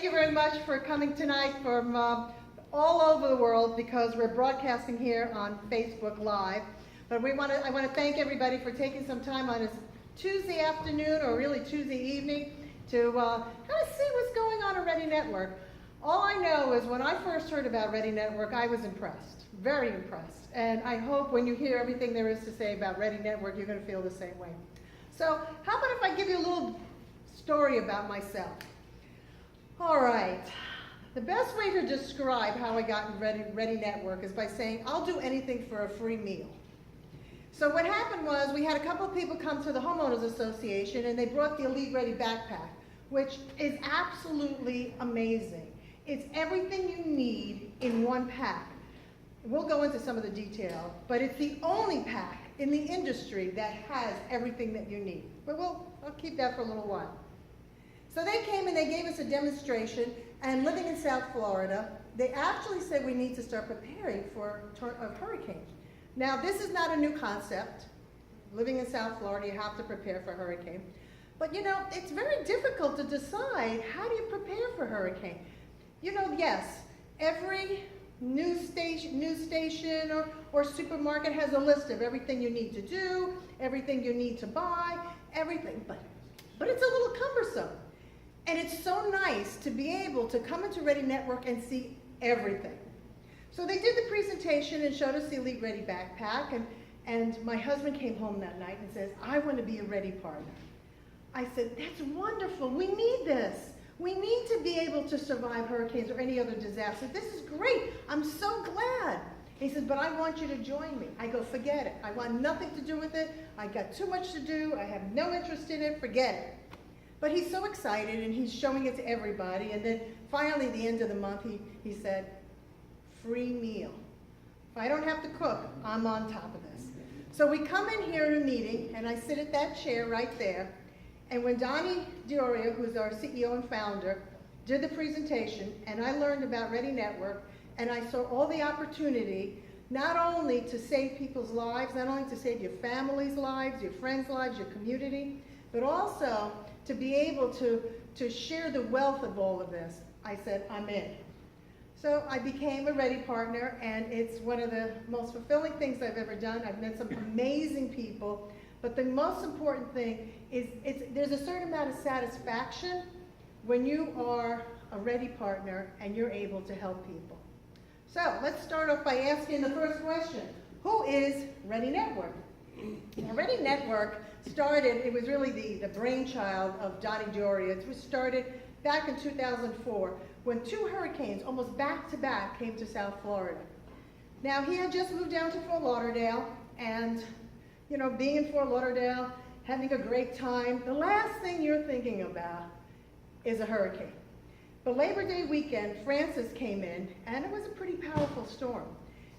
you very much for coming tonight from all over the world, because we're broadcasting here on Facebook Live. But I want to thank everybody for taking some time on this Tuesday afternoon, or really Tuesday evening, to kind of see what's going on at Ready Network. All I know is when I first heard about Ready Network, I was impressed, very impressed. And I hope when you hear everything there is to say about Ready Network, you're going to feel the same way. So how about if I give you a little story about myself? All right. The best way to describe how I got in Ready Network is by saying, I'll do anything for a free meal. So what happened was, we had a couple of people come to the Homeowners Association, and they brought the Elite Ready backpack, which is absolutely amazing. It's everything you need in one pack. We'll go into some of the detail, but it's the only pack in the industry that has everything that you need. But I'll keep that for a little while. So they came and they gave us a demonstration, and living in South Florida, they actually said we need to start preparing for a hurricane. Now, this is not a new concept. Living in South Florida, you have to prepare for a hurricane. But you know, it's very difficult to decide, how do you prepare for a hurricane? You know, yes, every news station or supermarket has a list of everything you need to do, everything you need to buy, everything, but it's a little cumbersome. And it's so nice to be able to come into Ready Network and see everything. So they did the presentation and showed us the Elite Ready backpack, and my husband came home that night and says, I want to be a Ready partner. I said, that's wonderful, we need this. We need to be able to survive hurricanes or any other disaster. This is great, I'm so glad. He said, but I want you to join me. I go, forget it. I want nothing to do with it. I got too much to do. I have no interest in it, forget it. But he's so excited, and he's showing it to everybody. And then finally, at the end of the month, he said, free meal. If I don't have to cook, I'm on top of this. So we come in here in a meeting, and I sit at that chair right there. And when Donnie Diorio, who's our CEO and founder, did the presentation, and I learned about Ready Network, and I saw all the opportunity, not only to save people's lives, not only to save your family's lives, your friends' lives, your community, but also to be able to share the wealth of all of this, I said, I'm in. So I became a Ready partner, and it's one of the most fulfilling things I've ever done. I've met some amazing people, but the most important thing is there's a certain amount of satisfaction when you are a Ready partner and you're able to help people. So let's start off by asking the first question. Who is Ready Network? Now, Ready Network started, it was really the brainchild of Donnie Diorio. It was started back in 2004 when 2 hurricanes, almost back to back, came to South Florida. Now, he had just moved down to Fort Lauderdale, and you know, being in Fort Lauderdale, having a great time, the last thing you're thinking about is a hurricane. But Labor Day weekend, Francis came in, and it was a pretty powerful storm.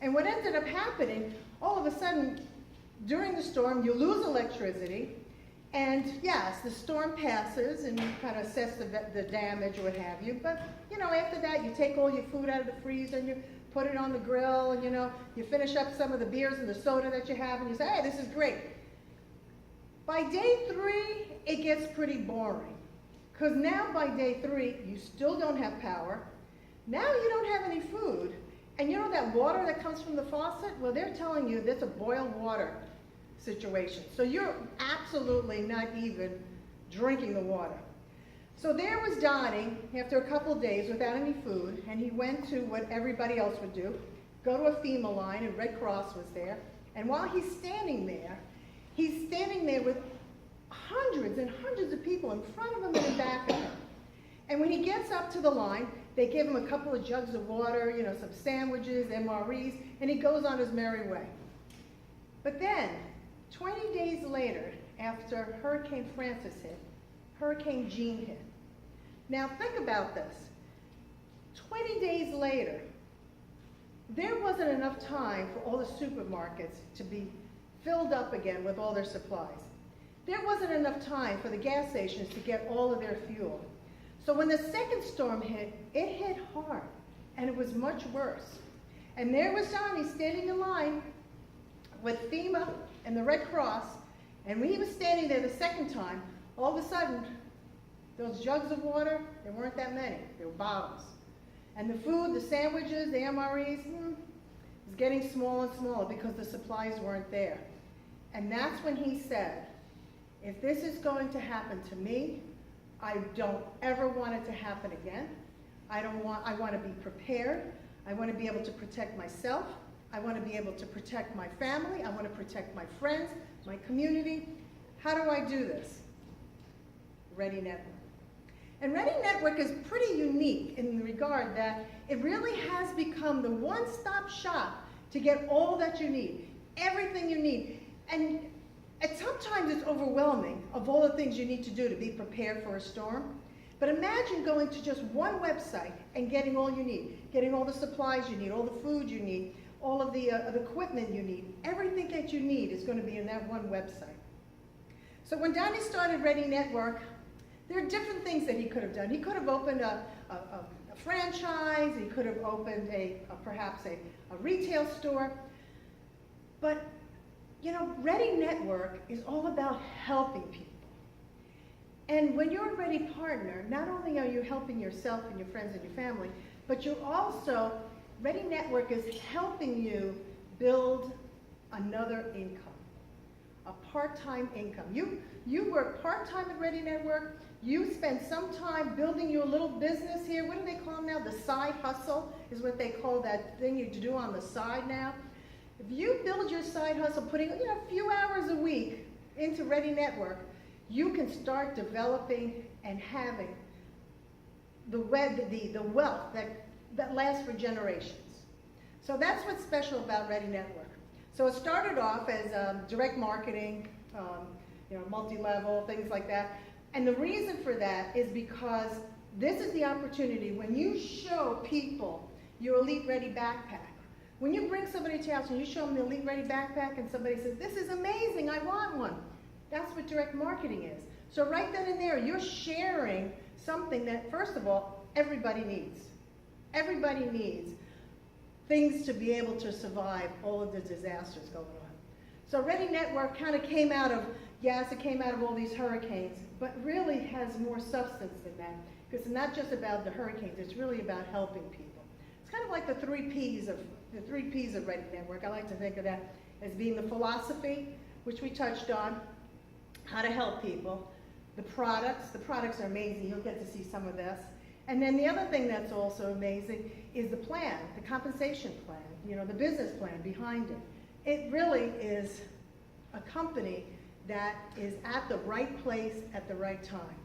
And what ended up happening, all of a sudden, during the storm, you lose electricity, and yes, the storm passes, and you kind of assess the damage or what have you, but you know, after that, you take all your food out of the freezer, and you put it on the grill, and you know, you finish up some of the beers and the soda that you have, and you say, hey, this is great. By day 3, it gets pretty boring. Because now by day 3, you still don't have power. Now you don't have any food. And you know that water that comes from the faucet? Well, they're telling you that's a boiled water situation. So you're absolutely not even drinking the water. So there was Donnie, after a couple of days without any food, and he went to what everybody else would do, go to a FEMA line, and Red Cross was there. And while he's standing there with hundreds and hundreds of people in front of him and in back of him. And when he gets up to the line, they give him a couple of jugs of water, you know, some sandwiches, MREs, and he goes on his merry way. But then, 20 days later, after Hurricane Francis hit, Hurricane Jean hit. Now think about this. 20 days later, there wasn't enough time for all the supermarkets to be filled up again with all their supplies. There wasn't enough time for the gas stations to get all of their fuel. So when the second storm hit, it hit hard, and it was much worse. And there was Johnny standing in line with FEMA and the Red Cross, and when he was standing there the second time, all of a sudden, Those jugs of water, there weren't that many. There were bottles. And the food, the sandwiches, the MREs, was getting smaller and smaller because the supplies weren't there. And that's when he said, if this is going to happen to me, I don't ever want it to happen again. I want to be prepared. I want to be able to protect myself. I want to be able to protect my family. I want to protect my friends, my community. How do I do this? Ready Network. And Ready Network is pretty unique in the regard that it really has become the one-stop shop to get all that you need, everything you need. And sometimes it's overwhelming of all the things you need to do to be prepared for a storm. But imagine going to just one website and getting all you need, getting all the supplies you need, all the food you need, all of the equipment you need. Everything that you need is going to be in that one website. So when Donnie started Ready Network, there are different things that he could have done. He could have opened a franchise. He could have opened perhaps a retail store. But, you know, Ready Network is all about helping people. And when you're a Ready partner, not only are you helping yourself and your friends and your family, but you're also, Ready Network is helping you build another income, a part-time income. You work part-time at Ready Network. You spend some time building your little business here. What do they call them now? The side hustle is what they call that thing you do on the side now. If you build your side hustle, putting a few hours a week into Ready Network, you can start developing and having the wealth that lasts for generations. So that's what's special about Ready Network. So it started off as direct marketing, multi-level, things like that. And the reason for that is because this is the opportunity when you show people your Elite Ready backpack. When you bring somebody to your house and you show them the Elite Ready backpack and somebody says, this is amazing, I want one. That's what direct marketing is. So right then and there, you're sharing something that, first of all, everybody needs. Everybody needs things to be able to survive all of the disasters going on. So Ready Network kind of came out of, yes, it came out of all these hurricanes, but really has more substance than that. Because it's not just about the hurricanes, it's really about helping people. It's kind of like the three P's of Ready Network. I like to think of that as being the philosophy, which we touched on, how to help people, the products are amazing, you'll get to see some of this. And then the other thing that's also amazing is the plan, the compensation plan, the business plan behind it. It really is a company that is at the right place at the right time.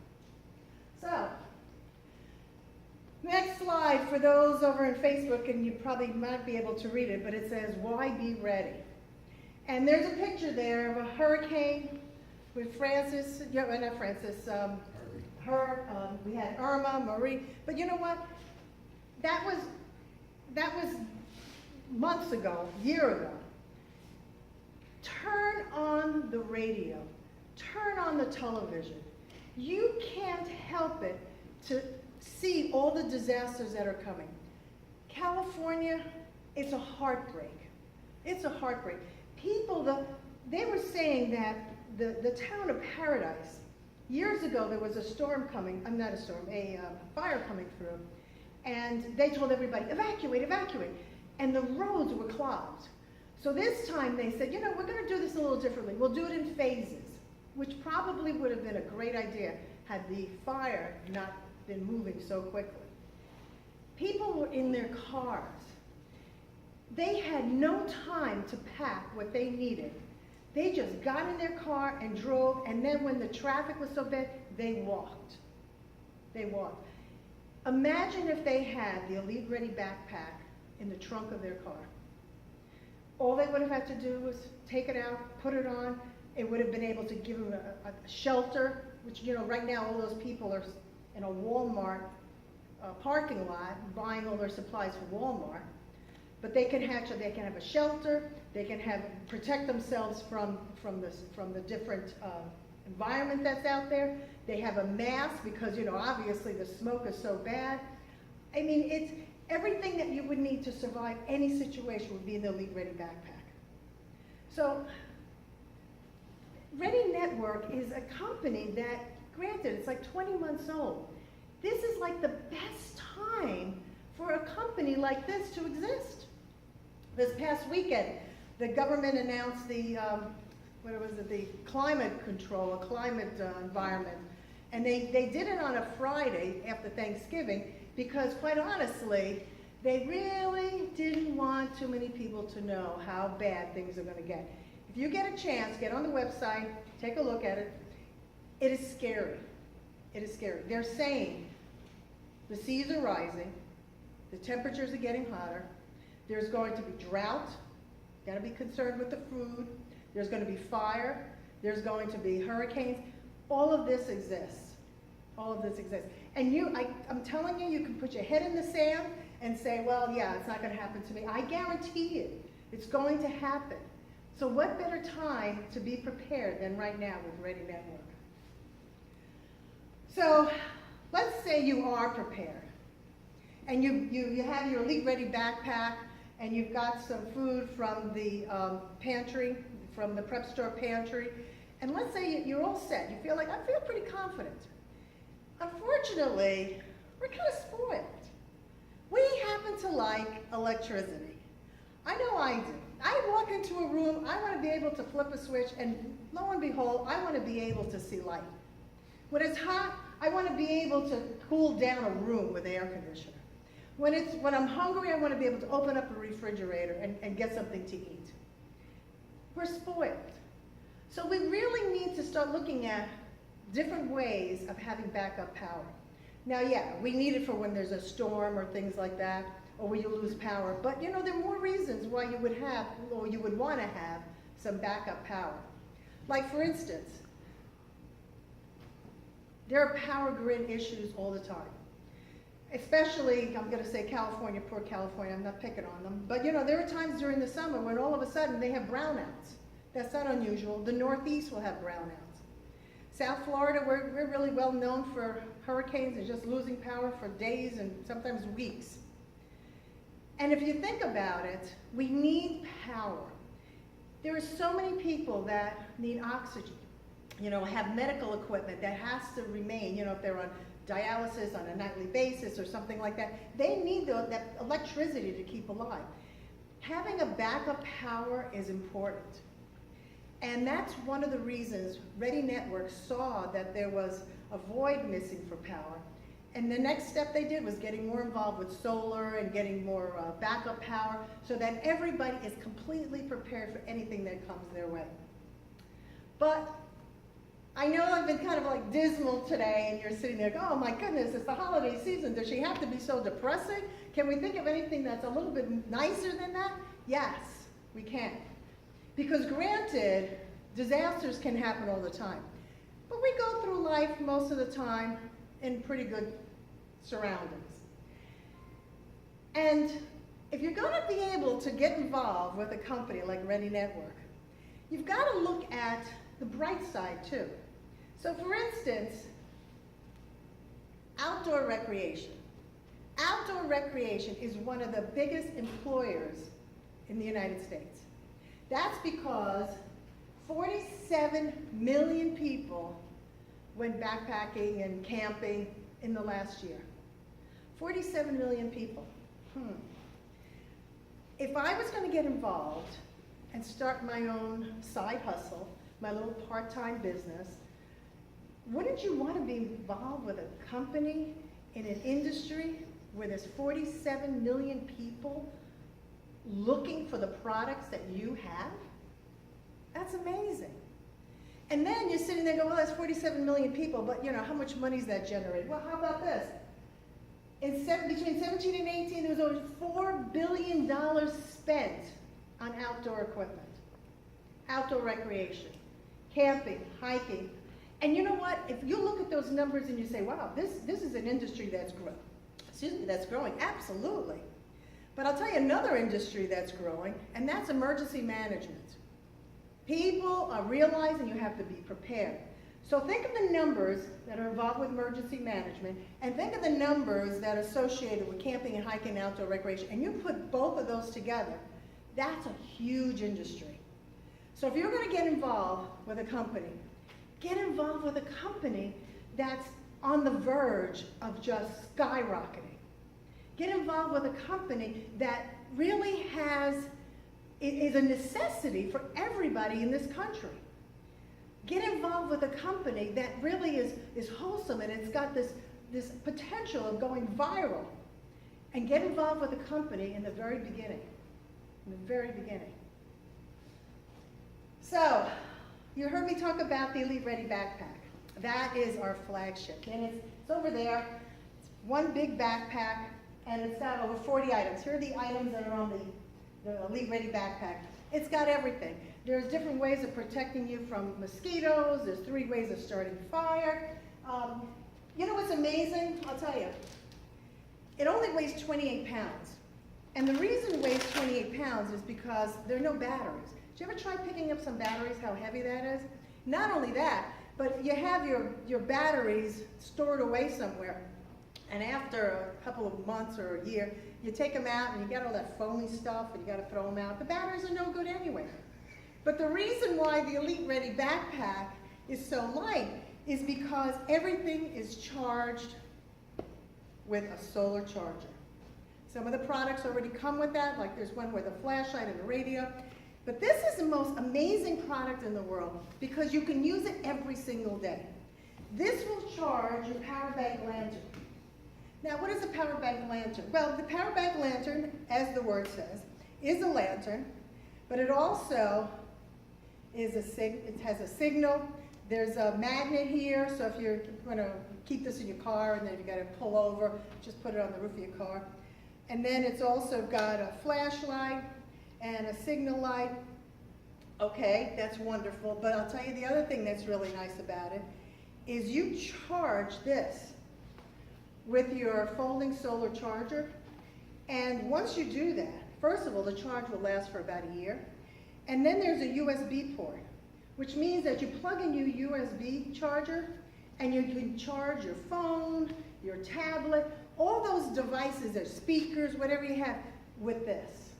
So, next slide for those over in Facebook, and you probably might be able to read it, but it says, why be ready? And there's a picture there of a hurricane with we had Irma, Marie, but you know what? That was months ago, a year ago. Turn on the radio, turn on the television. You can't help it to see all the disasters that are coming. California, it's a heartbreak. It's a heartbreak. People, they were saying that the town of Paradise, years ago there was a storm coming, a fire coming through, and they told everybody, evacuate, evacuate, and the roads were clogged. So this time they said, we're going to do this a little differently. We'll do it in phases, which probably would have been a great idea had the fire not been moving so quickly. People were in their cars. They had no time to pack what they needed. They just got in their car and drove, and then when the traffic was so bad, they walked. They walked. Imagine if they had the Elite Ready backpack in the trunk of their car. All they would have had to do was take it out, put it on. It would have been able to give them a shelter, which, right now all those people are in a Walmart parking lot buying all their supplies from Walmart. But they can have a shelter. They can protect themselves from the different environment that's out there. They have a mask because obviously the smoke is so bad. I mean, it's everything that you would need to survive any situation would be in the Elite Ready backpack. So, Ready Network is a company that Granted, it's like 20 months old. This is like the best time for a company like this to exist. This past weekend, the government announced the, the climate control, climate environment. And they did it on a Friday after Thanksgiving because, quite honestly, they really didn't want too many people to know how bad things are going to get. If you get a chance, get on the website, take a look at it. It is scary. It is scary. They're saying the seas are rising, the temperatures are getting hotter, there's going to be drought, got to be concerned with the food, there's going to be fire, there's going to be hurricanes. All of this exists. All of this exists. And I'm telling you, you can put your head in the sand and say, well, yeah, it's not going to happen to me. I guarantee you, it's going to happen. So what better time to be prepared than right now with Ready Network? So let's say you are prepared and you have your Elite Ready backpack and you've got some food from the pantry, from the prep store pantry, and let's say you're all set. You feel like, I feel pretty confident. Unfortunately, we're kind of spoiled. We happen to like electricity. I know I do. I walk into a room, I want to be able to flip a switch, and lo and behold, I want to be able to see light. When it's hot, I want to be able to cool down a room with air conditioner. When I'm hungry, I want to be able to open up a refrigerator and get something to eat. We're spoiled. So we really need to start looking at different ways of having backup power. Now, yeah, we need it for when there's a storm or things like that, or when you lose power. But you know, there are more reasons why you would have, or you would want to have, some backup power. Like, for instance, there are power grid issues all the time. Especially, I'm going to say California, poor California, I'm not picking on them. But you know, there are times during the summer when all of a sudden they have brownouts. That's not unusual. The Northeast will have brownouts. South Florida, we're really well known for hurricanes and just losing power for days and sometimes weeks. And if you think about it, we need power. There are so many people that need oxygen, you know, have medical equipment that has to remain, you know, if they're on dialysis on a nightly basis or something like that, they need that electricity to keep alive. Having a backup power is important. And that's one of the reasons Ready Network saw that there was a void missing for power. And the next step they did was getting more involved with solar and getting more backup power so that everybody is completely prepared for anything that comes their way. But I know I've been kind of like dismal today, and you're sitting there going, oh my goodness, it's the holiday season. Does she have to be so depressing? Can we think of anything that's a little bit nicer than that? Yes, we can. Because granted, disasters can happen all the time. But we go through life most of the time in pretty good surroundings. And if you're going to be able to get involved with a company like Ready Network, you've got to look at the bright side too. So for instance, outdoor recreation. Outdoor recreation is one of the biggest employers in the United States. That's because 47 million people went backpacking and camping in the last year. 47 million people. If I was going to get involved and start my own side hustle, my little part-time business, wouldn't you want to be involved with a company in an industry where there's 47 million people looking for the products that you have? That's amazing. And then you're sitting there going, well, that's 47 million people, but you know, how much money is that generated? Well, how about this? Between 17 and 18, there was over $4 billion spent on outdoor equipment, outdoor recreation, camping, hiking. And you know what? If you look at those numbers and you say, wow, this is an industry that's growing, absolutely. But I'll tell you another industry that's growing, and that's emergency management. People are realizing you have to be prepared. So think of the numbers that are involved with emergency management, and think of the numbers that are associated with camping and hiking and outdoor recreation, and you put both of those together, that's a huge industry. So if you're going to get involved with a company, get involved with a company that's on the verge of just skyrocketing. Get involved with a company that really is a necessity for everybody in this country. Get involved with a company that really is wholesome and it's got this potential of going viral. And get involved with a company in the very beginning. In the very beginning. So, you heard me talk about the Elite Ready backpack. That is our flagship. And it's over there. It's one big backpack, and it's got over 40 items. Here are the items that are on the Elite Ready backpack. It's got everything. There's different ways of protecting you from mosquitoes. There's 3 ways of starting fire. You know what's amazing? I'll tell you. It only weighs 28 pounds. And the reason it weighs 28 pounds is because there are no batteries. Did you ever try picking up some batteries, how heavy that is? Not only that, but you have your batteries stored away somewhere. And after a couple of months or a year, you take them out and you get all that foamy stuff and you got to throw them out. The batteries are no good anyway. But the reason why the Elite Ready backpack is so light is because everything is charged with a solar charger. Some of the products already come with that, like there's one with a flashlight and a radio. But this is the most amazing product in the world because you can use it every single day. This will charge your power bank lantern. Now, what is a power bank lantern? Well, the power bank lantern, as the word says, is a lantern, but it also is it has a signal. There's a magnet here, so if you're going to keep this in your car and then you got to pull over, just put it on the roof of your car. And then it's also got a flashlight and a signal light. Okay, that's wonderful, but I'll tell you the other thing that's really nice about it is you charge this with your folding solar charger, and once you do that, first of all, the charge will last for about a year, and then there's a USB port, which means that you plug in your USB charger and you can charge your phone, your tablet, all those devices, or speakers, whatever you have, with this.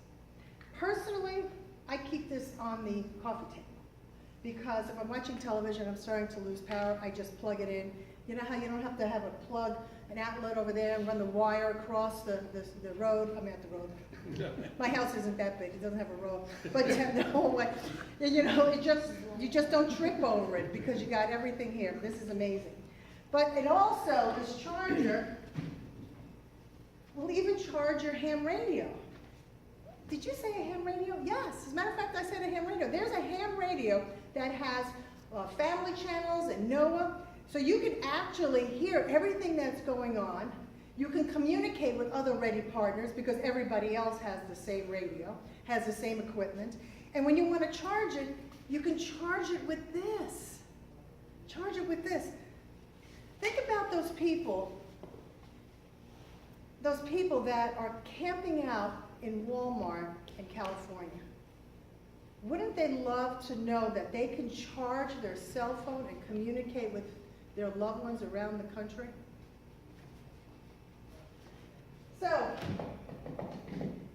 Personally, I keep this on the coffee table because if I'm watching television, I'm starting to lose power, I just plug it in. You know how you don't have to have a plug, an outlet over there and run the wire across the road? I'm at the road. My house isn't that big, it doesn't have a road, but you have the whole way. And, you know, you just don't trip over it because you got everything here. This is amazing. But it also, this charger will even charge your ham radio. Did you say a ham radio? Yes. As a matter of fact, I said a ham radio. There's a ham radio that has family channels and NOAA, so you can actually hear everything that's going on. You can communicate with other Ready partners because everybody else has the same radio, has the same equipment. And when you want to charge it, you can charge it with this. Charge it with this. Think about those people that are camping out in Walmart in California. Wouldn't they love to know that they can charge their cell phone and communicate with their loved ones around the country? So,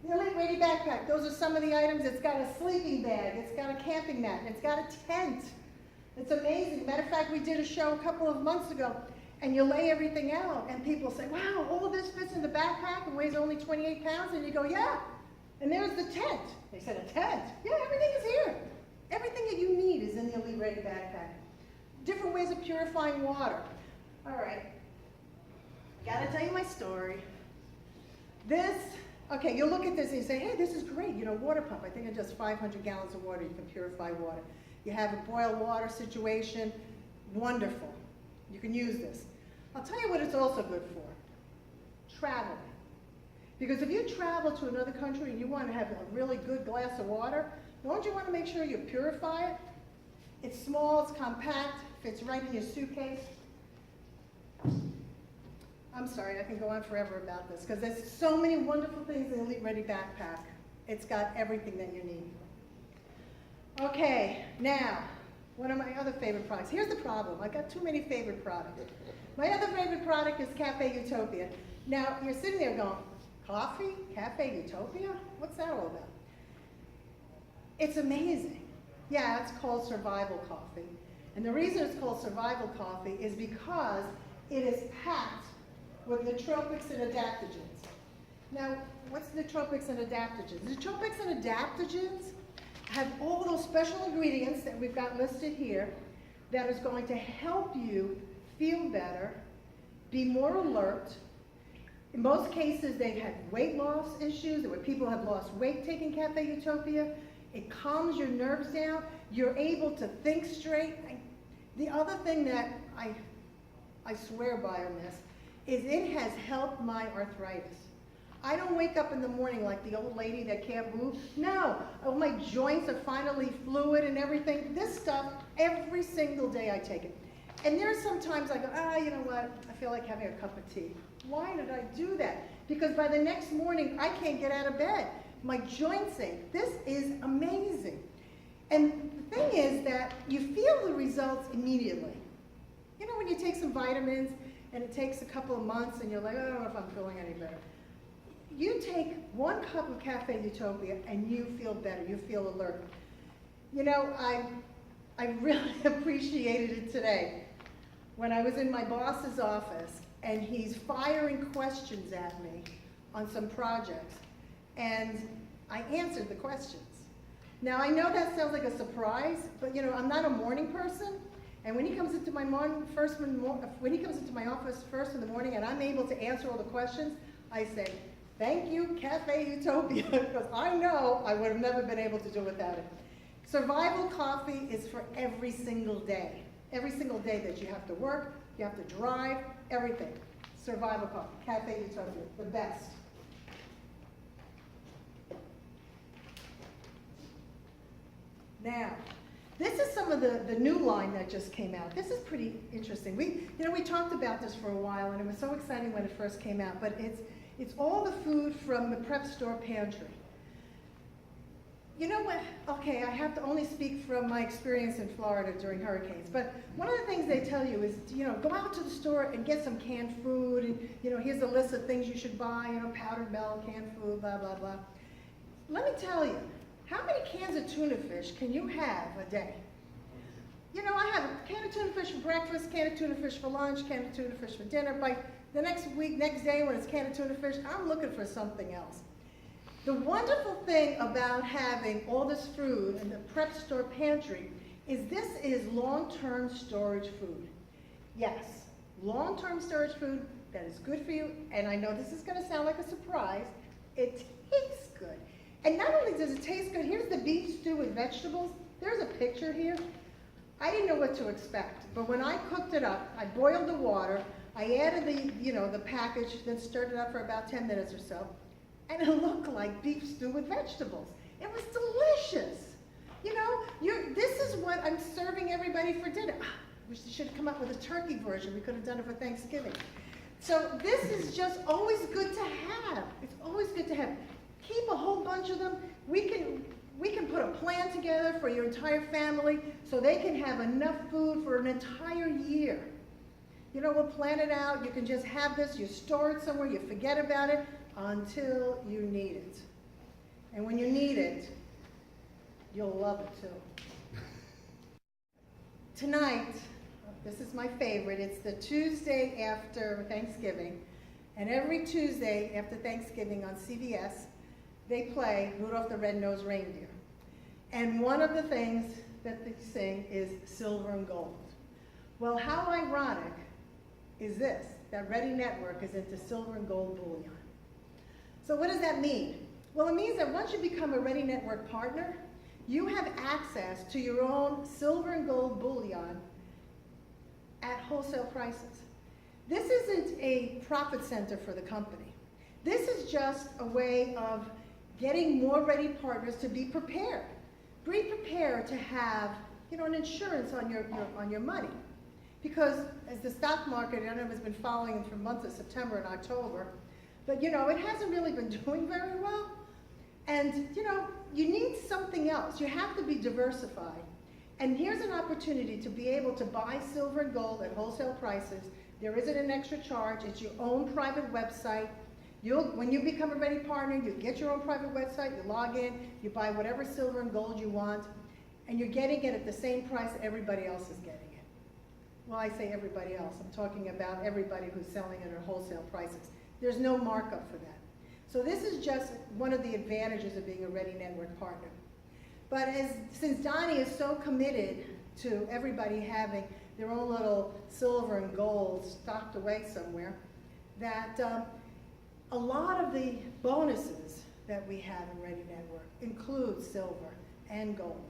the Elite Ready backpack, those are some of the items. It's got a sleeping bag, it's got a camping mat, it's got a tent. It's amazing. Matter of fact, we did a show a couple of months ago, and you lay everything out, and people say, wow, all of this fits in the backpack and weighs only 28 pounds, and you go, yeah. And there's the tent. They said, a tent? Yeah, everything is here. Everything that you need is in the Elite Ready backpack. Different ways of purifying water. All right, gotta tell you my story. This, okay, you'll look at this and you say, hey, this is great, you know, water pump. I think in just 500 gallons of water, you can purify water. You have a boil water situation, wonderful. You can use this. I'll tell you what it's also good for. Traveling. Because if you travel to another country and you want to have a really good glass of water, don't you want to make sure you purify it? It's small, it's compact, fits right in your suitcase. I'm sorry, I can go on forever about this because there's so many wonderful things in the Elite Ready backpack. It's got everything that you need. Okay, now, one of my other favorite products. Here's the problem. I got too many favorite products. My other favorite product is Cafe Utopia. Now, you're sitting there going, coffee? Cafe Utopia? What's that all about? It's amazing. Yeah, it's called survival coffee. And the reason it's called survival coffee is because it is packed with nootropics and adaptogens. Now, what's nootropics and adaptogens? Nootropics and adaptogens have all those special ingredients that we've got listed here that is going to help you feel better, be more alert. In most cases, they've had weight loss issues, where people have lost weight taking Cafe Utopia. It calms your nerves down. You're able to think straight. The other thing that I swear by on this is it has helped my arthritis. I don't wake up in the morning like the old lady that can't move. No, oh, my joints are finally fluid and everything. This stuff, every single day I take it. And there's sometimes I go, you know what, I feel like having a cup of tea. Why did I do that? Because by the next morning, I can't get out of bed. My joints ache. This is amazing. And the thing is that you feel the results immediately. You know, when you take some vitamins and it takes a couple of months and you're like, I don't know if I'm feeling any better. You take 1 cup of Cafe Utopia and you feel better, you feel alert. You know, I really appreciated it today when I was in my boss's office and he's firing questions at me on some projects, and I answered the questions. Now I know that sounds like a surprise, but you know, I'm not a morning person, and when he comes into my office first in the morning and I'm able to answer all the questions, I say, thank you, Cafe Utopia, because I know I would have never been able to do without it. Survival coffee is for every single day. Every single day that you have to work, you have to drive, everything. Survival coffee, Cafe Utopia, the best. Now, this is some of the new line that just came out. This is pretty interesting. We talked about this for a while, and it was so exciting when it first came out, but it's all the food from the prep store pantry. You know what, okay, I have to only speak from my experience in Florida during hurricanes, but one of the things they tell you is, go out to the store and get some canned food, and, here's a list of things you should buy, powdered milk, canned food, blah, blah, blah. Let me tell you, how many cans of tuna fish can you have a day? I have a can of tuna fish for breakfast, can of tuna fish for lunch, can of tuna fish for dinner. By the next day when it's can of tuna fish, I'm looking for something else. The wonderful thing about having all this food in the prep store pantry is this is long-term storage food. Yes, long-term storage food that is good for you, and I know this is going to sound like a surprise, it tastes good. And not only does it taste good, here's the beef stew with vegetables. There's a picture here. I didn't know what to expect, but when I cooked it up, I boiled the water, I added the package, then stirred it up for about 10 minutes or so, and it looked like beef stew with vegetables. It was delicious. This is what I'm serving everybody for dinner. We should have come up with a turkey version. We could have done it for Thanksgiving. So this is just always good to have. It's always good to have. Keep a whole bunch of them. We can put a plan together for your entire family so they can have enough food for an entire year. We'll plan it out. You can just have this. You store it somewhere. You forget about it until you need it. And when you need it, you'll love it too. Tonight, this is my favorite. It's the Tuesday after Thanksgiving. And every Tuesday after Thanksgiving on CBS, they play Rudolph the Red-Nosed Reindeer. And one of the things that they sing is Silver and Gold. Well, how ironic is this, that Ready Network is into silver and gold bullion. So what does that mean? Well, it means that once you become a Ready Network partner, you have access to your own silver and gold bullion at wholesale prices. This isn't a profit center for the company. This is just a way of getting more Ready partners to be prepared. Be prepared to have, an insurance on your money. Because as the stock market, I don't know if it's been following for months of September and October, but it hasn't really been doing very well. And you need something else. You have to be diversified. And here's an opportunity to be able to buy silver and gold at wholesale prices. There isn't an extra charge. It's your own private website. When you become a Ready partner, you get your own private website, you log in, you buy whatever silver and gold you want, and you're getting it at the same price everybody else is getting it. Well, I say everybody else. I'm talking about everybody who's selling it at wholesale prices. There's no markup for that. So this is just one of the advantages of being a Ready Network partner. But since Donnie is so committed to everybody having their own little silver and gold stocked away somewhere, that a lot of the bonuses that we have in Ready Network include silver and gold.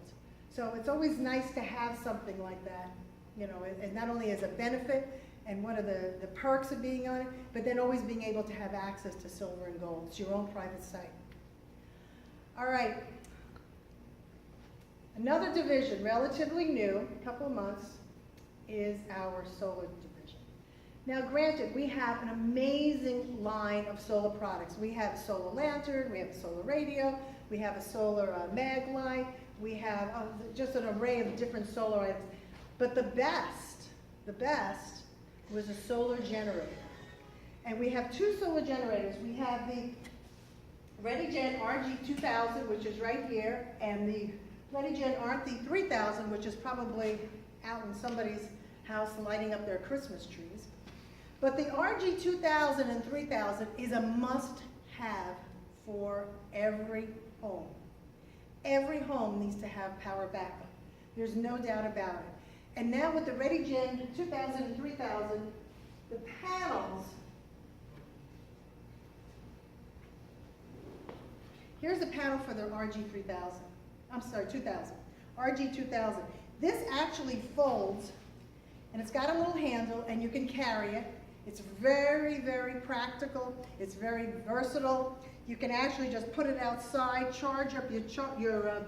So it's always nice to have something like that, you know, and not only as a benefit and one of the perks of being on it, but then always being able to have access to silver and gold. It's your own private site. All right. Another division, relatively new, a couple of months, is our solar division. Now granted, we have an amazing line of solar products. We have a solar lantern, we have a solar radio, we have a solar mag light, we have just an array of different solar items. But the best was a solar generator. And we have two solar generators. We have the ReadyGen RG2000, which is right here, and the ReadyGen RT3000, which is probably out in somebody's house lighting up their Christmas trees. But the RG2000 and 3000 is a must-have for every home. Every home needs to have power backup. There's no doubt about it. And now with the ReadyGen 2000 and 3000, the panels, here's the panel for the RG3000. I'm sorry, 2000. RG2000. This actually folds, and it's got a little handle, and you can carry it. It's very, very practical. It's very versatile. You can actually just put it outside, charge up your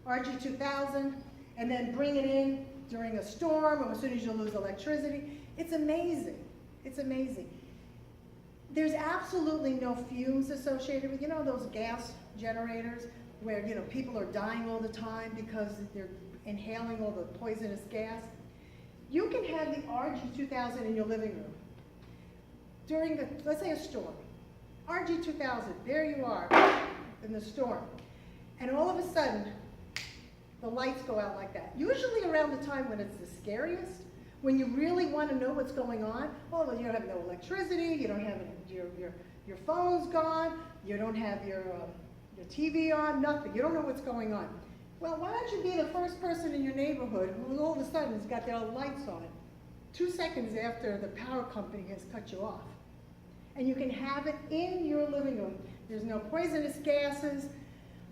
RG2000, and then bring it in during a storm or as soon as you lose electricity. It's amazing. It's amazing. There's absolutely no fumes associated with, you know, those gas generators where, you know, people are dying all the time because they're inhaling all the poisonous gas. You can have the RG2000 in your living room during the, let's say a storm. RG2000, there you are in the storm. And all of a sudden, the lights go out like that. Usually around the time when it's the scariest, when you really want to know what's going on. Oh, you don't have no electricity, you don't have your phone's gone, you don't have your TV on, nothing. You don't know what's going on. Well, why don't you be the first person in your neighborhood who all of a sudden has got their lights on 2 seconds after the power company has cut you off. And you can have it in your living room. There's no poisonous gases.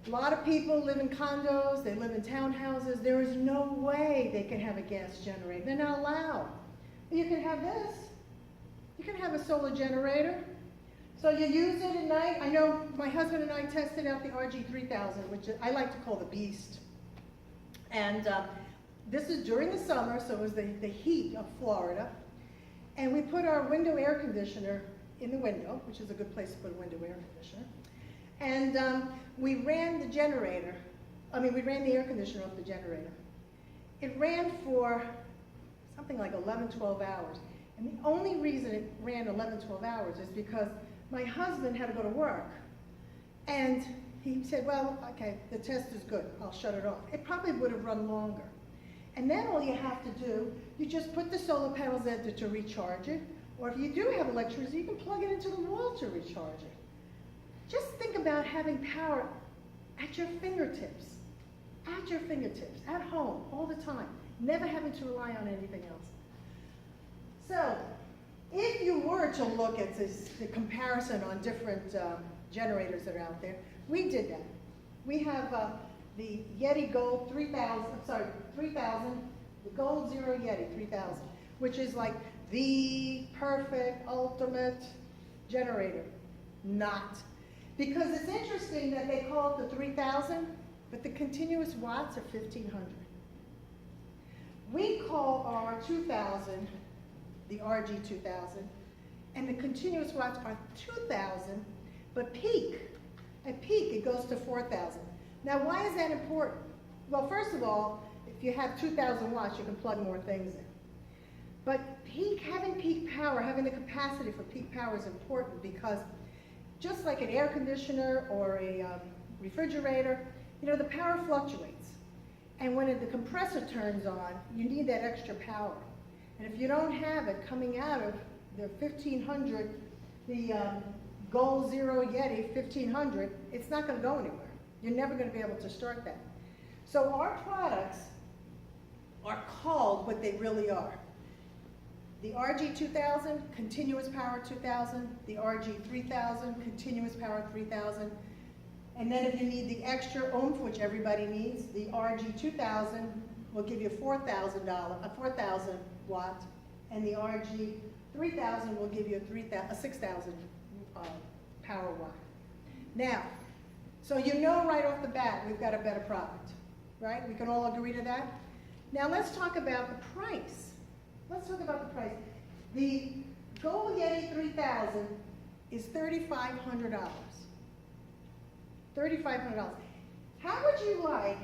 A lot of people live in condos, they live in townhouses. There is no way they can have a gas generator. They're not allowed. But you can have this. You can have a solar generator. So you use it at night. I know my husband and I tested out the RG3000, which I like to call the beast. And this is during the summer, so it was the heat of Florida. And we put our window air conditioner in the window, which is a good place to put a window air conditioner. And we ran the generator, we ran the air conditioner off the generator. It ran for something like 11, 12 hours. And the only reason it ran 11, 12 hours is because my husband had to go to work. And he said, well, okay, the test is good, I'll shut it off. It probably would have run longer. And then all you have to do, you just put the solar panels in to recharge it, or if you do have electricity, you can plug it into the wall to recharge it. Just think about having power at your fingertips, at home, all the time, never having to rely on anything else. So, if you were to look at the comparison on different generators that are out there, we did that. We have the Yeti Gold 3000, the Gold Zero Yeti 3000, which is like the perfect, ultimate generator. Not. Because it's interesting that they call it the 3000, but the continuous watts are 1500. We call our 2000 the RG2000, and the continuous watts are 2000, but at peak it goes to 4000. Now why is that important? Well, first of all, if you have 2000 watts, you can plug more things in. But having peak power, having the capacity for peak power is important because just like an air conditioner or a refrigerator, You know, the power fluctuates. And when the compressor turns on, you need that extra power. And if you don't have it coming out of the 1500, the Goal Zero Yeti 1500, it's not going to go anywhere. You're never going to be able to start that. So our products are called what they really are. The RG2000, continuous power 2000, the RG3000, continuous power 3000, and then if you need the extra oomph, which everybody needs, the RG2000 will give you a 4,000 watt, and the RG3000 will give you a 6,000 power watt. Now, so you know right off the bat we've got a better product, right? We can all agree to that? Now let's talk about the price. Let's talk about the price. The Goal Yeti 3000 is $3,500. $3,500. How would you like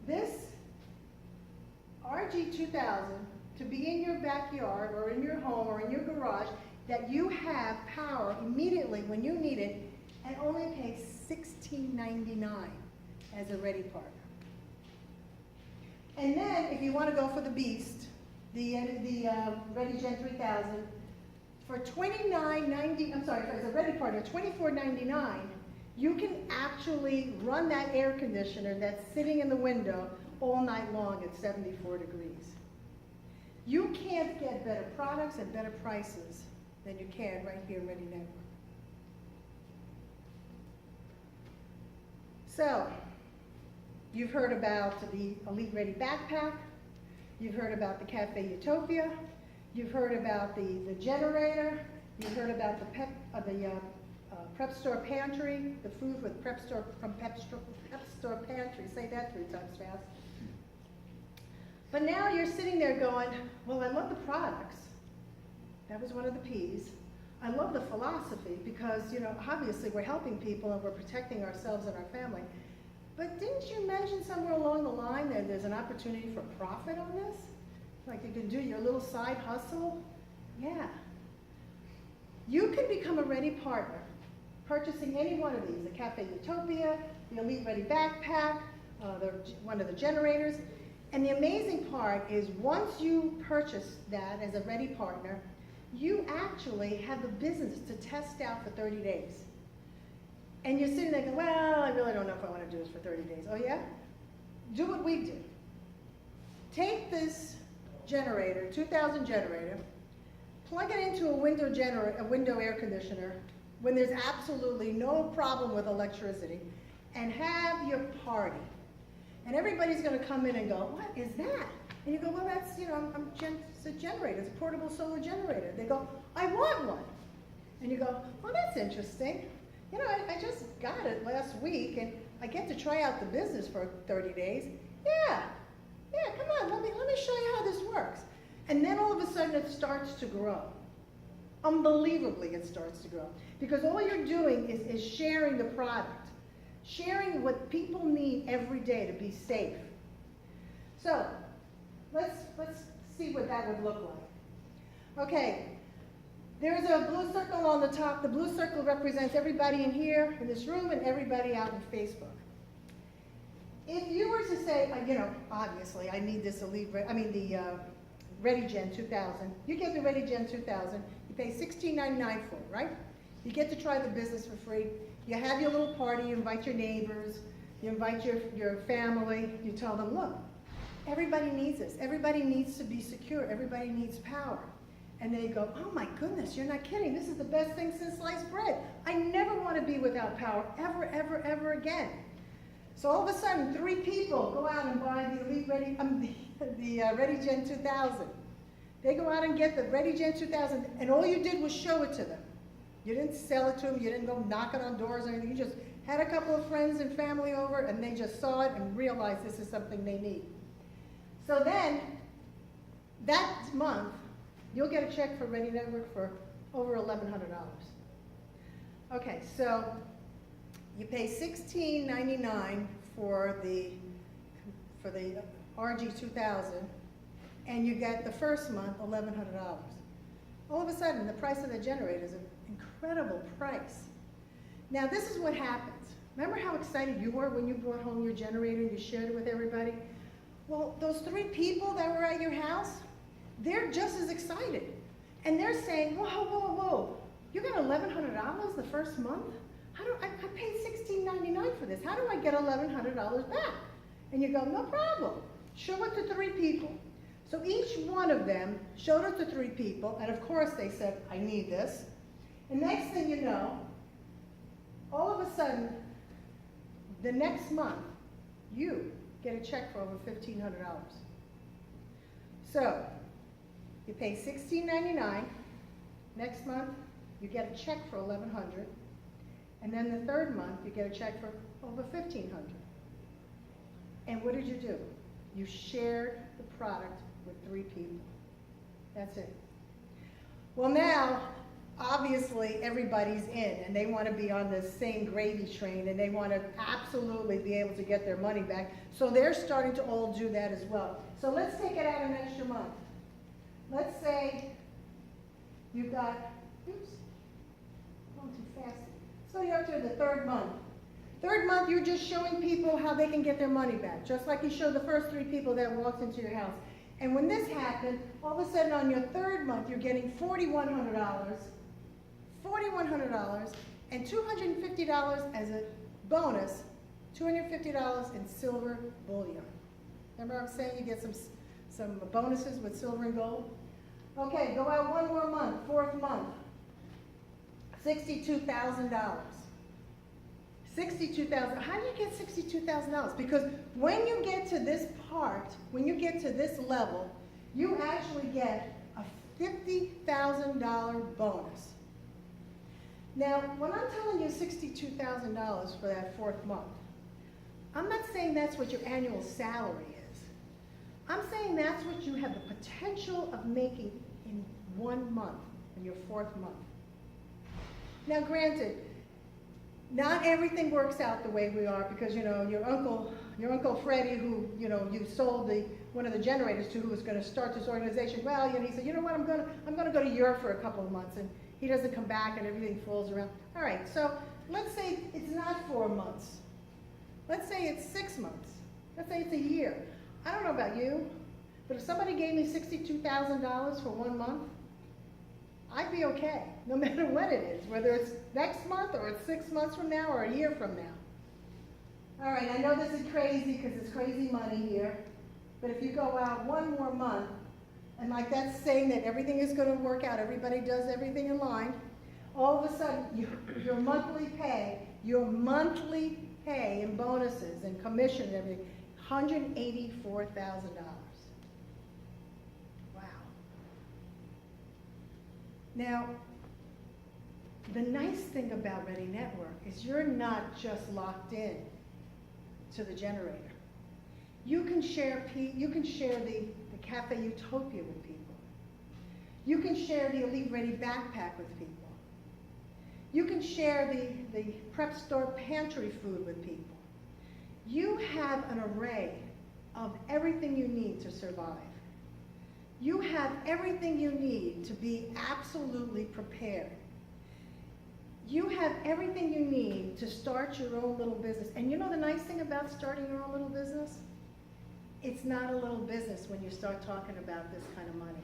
this RG2000 to be in your backyard or in your home or in your garage, that you have power immediately when you need it and only pay $16.99 as a ready partner? And then if you want to go for the beast, the ReadyGen 3000, for $29.90, I'm sorry, as a ready partner, $24.99, you can actually run that air conditioner that's sitting in the window all night long at 74 degrees. You can't get better products and better prices than you can right here in Ready Network. So, you've heard about the Elite Ready Backpack. You've heard about the Cafe Utopia. You've heard about the generator. You've heard about the Prep Store Pantry, the food with Prep Store Pantry. Say that 3 times fast. But now you're sitting there going, well, I love the products. That was one of the P's. I love the philosophy because, you know, obviously we're helping people and we're protecting ourselves and our family. But didn't you mention somewhere along the line that there's an opportunity for profit on this? Like you can do your little side hustle? Yeah. You can become a ready partner, purchasing any one of these, the Cafe Utopia, the Elite Ready Backpack, one of the generators. And the amazing part is once you purchase that as a ready partner, you actually have the business to test out for 30 days. And you're sitting there going, well, I really don't know if I want to do this for 30 days. Oh yeah? Do what we do. Take this generator, 2000 generator, plug it into a window air conditioner when there's absolutely no problem with electricity, and have your party. And everybody's going to come in and go, what is that? And you go, well, that's, you know, it's a generator. It's a portable solar generator. They go, I want one. And you go, well, that's interesting. You know, I just got it last week, and I get to try out the business for 30 days. Yeah, come on, let me show you how this works. And then all of a sudden it starts to grow. Unbelievably, it starts to grow. Because all you're doing is sharing the product, sharing what people need every day to be safe. So, let's see what that would look like. Okay. There's a blue circle on the top. The blue circle represents everybody in here, in this room, and everybody out on Facebook. If you were to say, you know, obviously, I need this ReadyGen 2000. You get the ReadyGen 2000. You pay $16.99 for it, right? You get to try the business for free. You have your little party. You invite your neighbors. You invite your family. You tell them, look, everybody needs this. Everybody needs to be secure. Everybody needs power. And they go, oh my goodness, you're not kidding. This is the best thing since sliced bread. I never want to be without power ever, ever, ever again. So all of a sudden, 3 people go out and buy the ReadyGen 2000. They go out and get the ReadyGen 2000, and all you did was show it to them. You didn't sell it to them. You didn't go knocking on doors or anything. You just had a couple of friends and family over, and they just saw it and realized this is something they need. So then, that month, you'll get a check for Ready Network for over $1,100. Okay, so you pay $16.99 for the RG2000, and you get the first month $1,100. All of a sudden, the price of the generator is an incredible price. Now, this is what happens. Remember how excited you were when you brought home your generator and you shared it with everybody? Well, those 3 people that were at your house, they're just as excited. And they're saying, whoa, whoa, whoa, you got $1,100 the first month? I paid $16.99 for this. How do I get $1,100 back? And you go, no problem. Show it to 3 people. So each one of them showed it to 3 people, and of course they said, I need this. And next thing you know, all of a sudden, the next month, you get a check for over $1,500. So, you pay $16.99. Next month, you get a check for $1,100. And then the third month, you get a check for over $1,500. And what did you do? You shared the product with 3 people. That's it. Well, now, obviously, everybody's in, and they want to be on the same gravy train, and they want to absolutely be able to get their money back. So they're starting to all do that as well. So let's take it out an extra month. Let's say you've got, oops, going too fast. So you're up to the 3rd month. 3rd month, you're just showing people how they can get their money back, just like you showed the first 3 people that walked into your house. And when this happened, all of a sudden on your 3rd month, you're getting $4,100, and $250 as a bonus, $250 in silver bullion. Remember I was saying you get some bonuses with silver and gold? Okay, go out 1 more month, 4th month, $62,000. $62,000. How do you get $62,000? Because when you get to this part, when you get to this level, you actually get a $50,000 bonus. Now, when I'm telling you $62,000 for that 4th month, I'm not saying that's what your annual salary is. I'm saying that's what you have the potential of making in 1 month, in your 4th month. Now, granted, not everything works out the way we are because, you know, your Uncle Freddie, who, you know, you sold one of the generators to, who was going to start this organization. Well, you know, he said, you know what, I'm going to go to Europe for a couple of months, and he doesn't come back, and everything falls around. All right, so let's say it's not 4 months. Let's say it's 6 months. Let's say it's a year. I don't know about you, but if somebody gave me $62,000 for 1 month, I'd be okay, no matter what it is, whether it's next month or it's 6 months from now or a year from now. All right, I know this is crazy because it's crazy money here, but if you go out 1 more month, and like that's saying that everything is going to work out, everybody does everything in line, all of a sudden your monthly pay in bonuses and commission and everything, $184,000. Now, the nice thing about Ready Network is you're not just locked in to the generator. You can share the Cafe Utopia with people. You can share the Elite Ready backpack with people. You can share the prep store pantry food with people. You have an array of everything you need to survive. You have everything you need to be absolutely prepared. You have everything you need to start your own little business. And you know the nice thing about starting your own little business? It's not a little business when you start talking about this kind of money.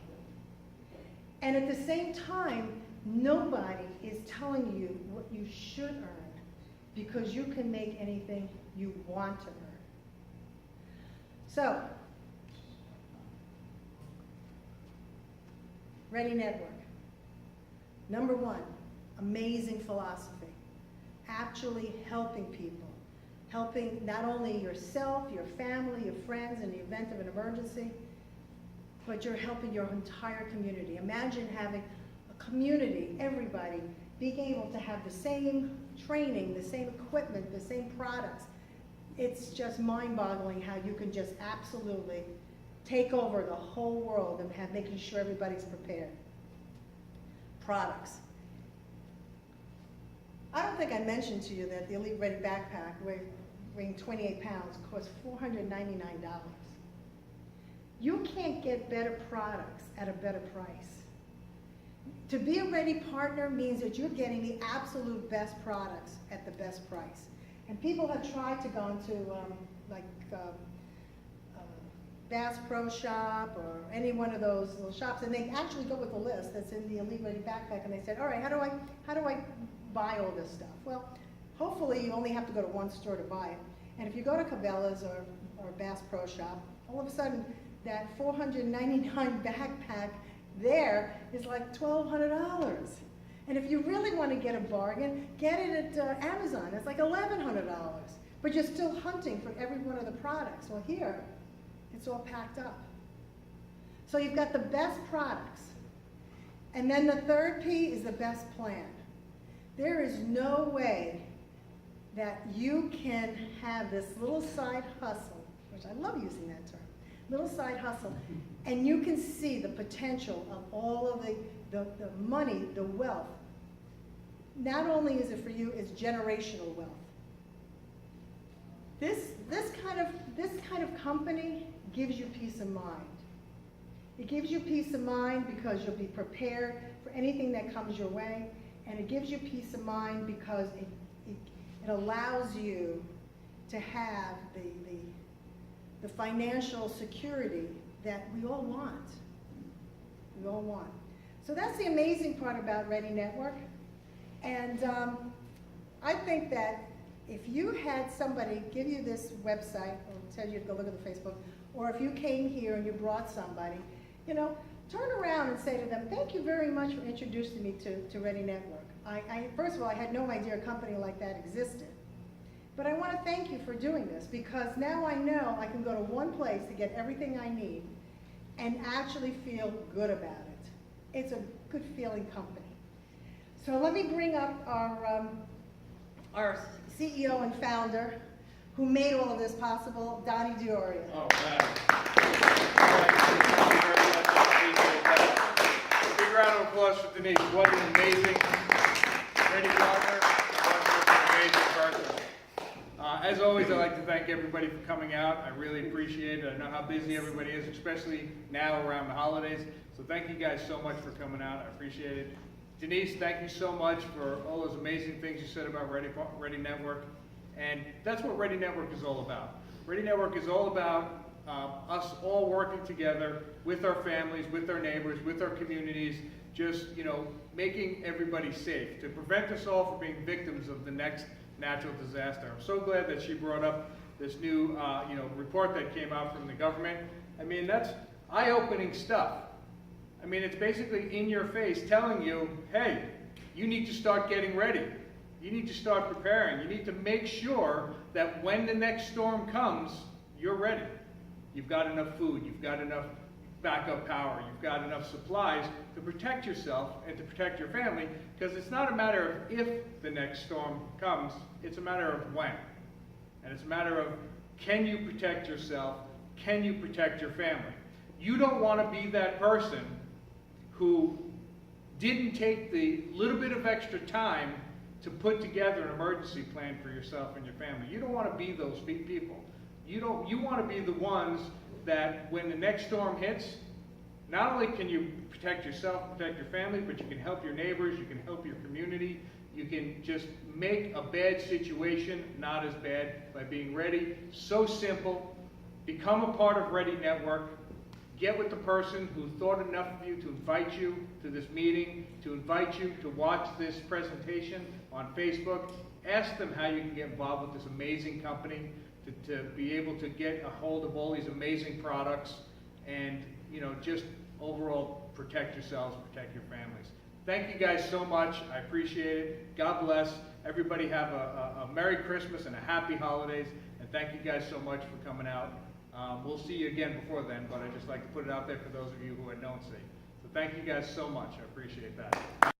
And at the same time, nobody is telling you what you should earn because you can make anything you want to earn. So, Ready Network. Number 1, amazing philosophy. Actually helping people. Helping not only yourself, your family, your friends in the event of an emergency, but you're helping your entire community. Imagine having a community, everybody, being able to have the same training, the same equipment, the same products. It's just mind-boggling how you can just absolutely take over the whole world and making sure everybody's prepared. Products. I don't think I mentioned to you that the Elite Ready backpack, weighing 28 pounds, costs $499. You can't get better products at a better price. To be a Ready partner means that you're getting the absolute best products at the best price. And people have tried to go into Bass Pro Shop or any one of those little shops, and they actually go with the list that's in the Elite Ready backpack, and they said, all right, how do I buy all this stuff? Well, hopefully you only have to go to one store to buy it. And if you go to Cabela's or Bass Pro Shop, all of a sudden that $499 backpack there is like $1,200. And if you really want to get a bargain, get it at Amazon. It's like $1,100. But you're still hunting for every one of the products. Well, here, it's all packed up. So you've got the best products. And then the third P is the best plan. There is no way that you can have this little side hustle, which I love using that term, little side hustle, and you can see the potential of all of the money, the wealth. Not only is it for you, it's generational wealth. This kind of company gives you peace of mind. It gives you peace of mind because you'll be prepared for anything that comes your way, and it gives you peace of mind because it allows you to have the financial security that we all want. We all want. So that's the amazing part about Ready Network. And I think that if you had somebody give you this website or tell you to go look at the Facebook, or if you came here and you brought somebody, you know, turn around and say to them, thank you very much for introducing me to Ready Network. First of all, I had no idea a company like that existed. But I want to thank you for doing this, because now I know I can go to one place to get everything I need and actually feel good about it. It's a good feeling company. So let me bring up our CEO and founder, who made all of this possible, Donnie Dioria. Oh, man. Thank you very much. I appreciate that. Big round of applause for Denise. What an amazing Ready partner. What an amazing person. As always, I'd like to thank everybody for coming out. I really appreciate it. I know how busy everybody is, especially now around the holidays. So thank you guys so much for coming out. I appreciate it. Denise, thank you so much for all those amazing things you said about Ready Network. And that's what Ready Network is all about. Ready Network is all about us all working together with our families, with our neighbors, with our communities, just, you know, making everybody safe, to prevent us all from being victims of the next natural disaster. I'm so glad that she brought up this new report that came out from the government. I mean, that's eye-opening stuff. I mean, it's basically in your face telling you, hey, you need to start getting ready. You need to start preparing. You need to make sure that when the next storm comes, you're ready. You've got enough food, you've got enough backup power, you've got enough supplies to protect yourself and to protect your family, because it's not a matter of if the next storm comes, it's a matter of when. And it's a matter of, can you protect yourself? Can you protect your family? You don't want to be that person who didn't take the little bit of extra time to put together an emergency plan for yourself and your family. You don't want to be those people. You want to be the ones that when the next storm hits, not only can you protect yourself, protect your family, but you can help your neighbors, you can help your community, you can just make a bad situation not as bad by being ready. So simple. Become a part of Ready Network. Get with the person who thought enough of you to invite you to this meeting, to invite you to watch this presentation on Facebook. Ask them how you can get involved with this amazing company, to be able to get a hold of all these amazing products, and, you know, just overall protect yourselves, protect your families. Thank you guys so much. I appreciate it. God bless. Everybody have a Merry Christmas and a Happy Holidays, and thank you guys so much for coming out. We'll see you again before then, but I'd just like to put it out there for those of you who I don't see. So thank you guys so much. I appreciate that.